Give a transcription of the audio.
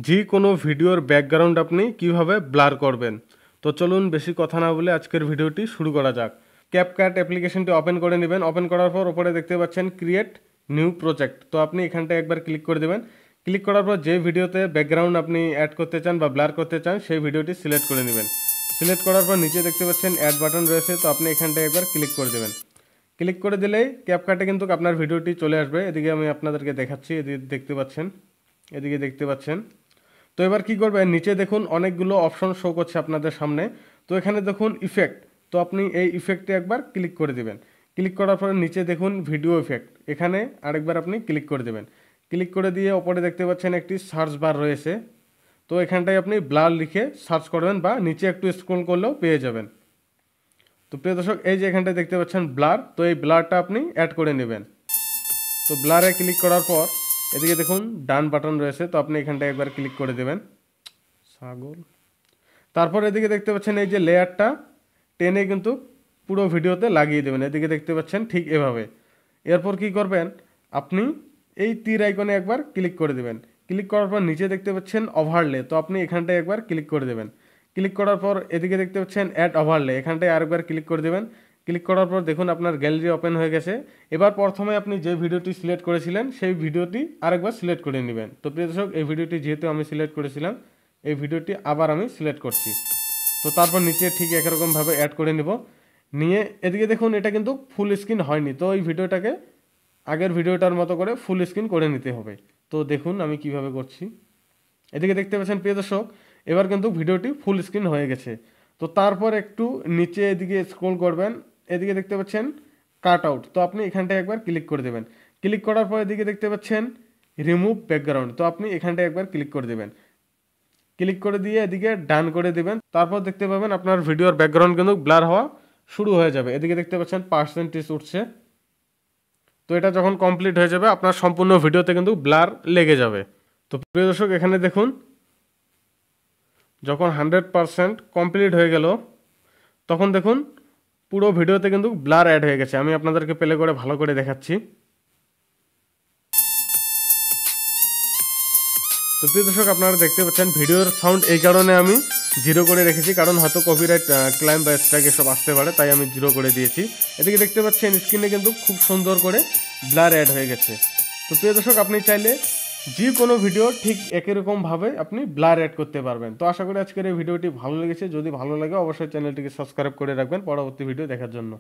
যে কোনো ভিডিওর ব্যাকগ্রাউন্ড আপনি কিভাবে ব্লার করবেন। তো চলুন বেশি কথা না বলে আজকের ভিডিওটি শুরু করা যাক। ক্যাপকাট অ্যাপ্লিকেশনটি ওপেন করে নেবেন। ওপেন করার পর ওপরে দেখতে পাচ্ছেন ক্রিয়েট নিউ প্রজেক্ট, তো আপনি এখানটায় একবার ক্লিক করে দেবেন। ক্লিক করার পর যে ভিডিওতে ব্যাকগ্রাউন্ড আপনি অ্যাড করতে চান বা ব্লার করতে চান সেই ভিডিওটি সিলেক্ট করে নেবেন। সিলেক্ট করার পর নিচে দেখতে পাচ্ছেন অ্যাড বাটন রয়েছে, তো আপনি এখানটায় একবার ক্লিক করে দেবেন। ক্লিক করে দিলেই ক্যাপকাটে কিন্তু আপনার ভিডিওটি চলে আসবে। এদিকে আমি আপনাদেরকে দেখাচ্ছি, এদিকে দেখতে পাচ্ছেন, এদিকে দেখতে পাচ্ছেন। তো এবার কি করবেন, নিচে দেখুন অনেকগুলো অপশন শো করছে আপনাদের সামনে। তো এখানে দেখুন ইফেক্ট, তো আপনি এই ইফেক্টে একবার ক্লিক করে দিবেন। ক্লিক করার পরে নিচে দেখুন ভিডিও ইফেক্ট, এখানে আরেকবার আপনি ক্লিক করে দেবেন। ক্লিক করে দিয়ে ওপরে দেখতে পাচ্ছেন একটি সার্চ বার রয়েছে, তো এখানটায় আপনি ব্লার লিখে সার্চ করবেন বা নিচে একটু স্ক্রল করলেও পেয়ে যাবেন। তো প্রিয় দর্শক, এই যে এখানটায় দেখতে পাচ্ছেন ব্লার, তো এই ব্লারটা আপনি অ্যাড করে নেবেন। তো ব্লারে ক্লিক করার পর এদিকে দেখুন ডান বাটন রয়েছে, তো আপনি এখানটায় একবার ক্লিক করে দেবেন। ছাগল। তারপর এদিকে দেখতে পাচ্ছেন এই যে লেয়ারটা টেনে কিন্তু পুরো ভিডিওতে লাগিয়ে দেবেন, এদিকে দেখতে পাচ্ছেন ঠিক এভাবে। এরপর কি করবেন, আপনি এই তীর আইকনে একবার ক্লিক করে দেবেন। ক্লিক করার পর নিচে দেখতে পাচ্ছেন ওভারলে, তো আপনি এখানটায় একবার ক্লিক করে দেবেন। ক্লিক করার পর এদিকে দেখতে পাচ্ছেন অ্যাড ওভারলে, এখানটায় আরেকবার ক্লিক করে দেবেন। ক্লিক করার পর দেখুন আপনার গ্যালারি ওপেন হয়ে গেছে। এবার প্রথমে আপনি যে ভিডিওটি সিলেক্ট করেছিলেন সেই ভিডিওটি আরেকবার সিলেক্ট করে নেবেন। তো প্রিয় দর্শক, এই ভিডিওটি যেহেতু আমি সিলেক্ট করেছিলাম, এই ভিডিওটি আবার আমি সিলেক্ট করছি। তো তারপর নিচে ঠিক একরকমভাবে অ্যাড করে নিব। নিয়ে এদিকে দেখুন এটা কিন্তু ফুল স্ক্রিন হয়নি, তো এই ভিডিওটাকে আগের ভিডিওটার মতো করে ফুল স্ক্রিন করে নিতে হবে। তো দেখুন আমি কিভাবে করছি। এদিকে দেখতে পাচ্ছেন প্রিয় দর্শক, এবার কিন্তু ভিডিওটি ফুল স্ক্রিন হয়ে গেছে। তো তারপর একটু নিচে এদিকে স্ক্রল করবেন, এদিকে দেখতে পাচ্ছেন কাট আউট, তো আপনি এখানটায় একবার ক্লিক করে দেবেন। ক্লিক করার পর এদিকে দেখতে পাচ্ছেন রিমুভ ব্যাকগ্রাউন্ড, তো আপনি এখানটায় একবার ক্লিক করে দেবেন। ক্লিক করে দিয়ে এদিকে ডান করে দিবেন। তারপর দেখতে পাবেন আপনার ভিডিওর ব্যাকগ্রাউন্ড কিন্তু ব্লার হওয়া শুরু হয়ে যাবে। এদিকে দেখতে পাচ্ছেন পার্সেন্টেজ উঠছে। তো এটা যখন কমপ্লিট হয়ে যাবে আপনার সম্পূর্ণ ভিডিওতে কিন্তু ব্লার লেগে যাবে। তো প্রিয় দর্শক, এখানে দেখুন যখন 100% কমপ্লিট হয়ে গেল তখন দেখুন পুরো ভিডিওতে কিন্তু ব্লার অ্যাড হয়ে গেছে। আমি আপনাদেরকে প্লে করে ভালো করে দেখাচ্ছি। তো প্রিয় দর্শক, আপনারা দেখতে পাচ্ছেন ভিডিওর সাউন্ড এই কারণে আমি 0 করে রেখেছি, কারণ হয়তো কপিরাইট ক্লাইম বা স্ট্রাইক এসব আসতে পারে, তাই আমি 0 করে দিয়েছি। এদিকে দেখতে পাচ্ছেন স্ক্রিনে কিন্তু খুব সুন্দর করে ব্লার অ্যাড হয়ে গেছে। তো প্রিয় দর্শক, আপনি চাইলে যে কোনো ভিডিও ঠিক একই রকমভাবে আপনি ব্লার অ্যাড করতে পারবেন। তো আশা করি আজকের এই ভিডিওটি ভালো লেগেছে। যদি ভালো লাগে অবশ্যই চ্যানেলটিকে সাবস্ক্রাইব করে রাখবেন পরবর্তী ভিডিও দেখার জন্য।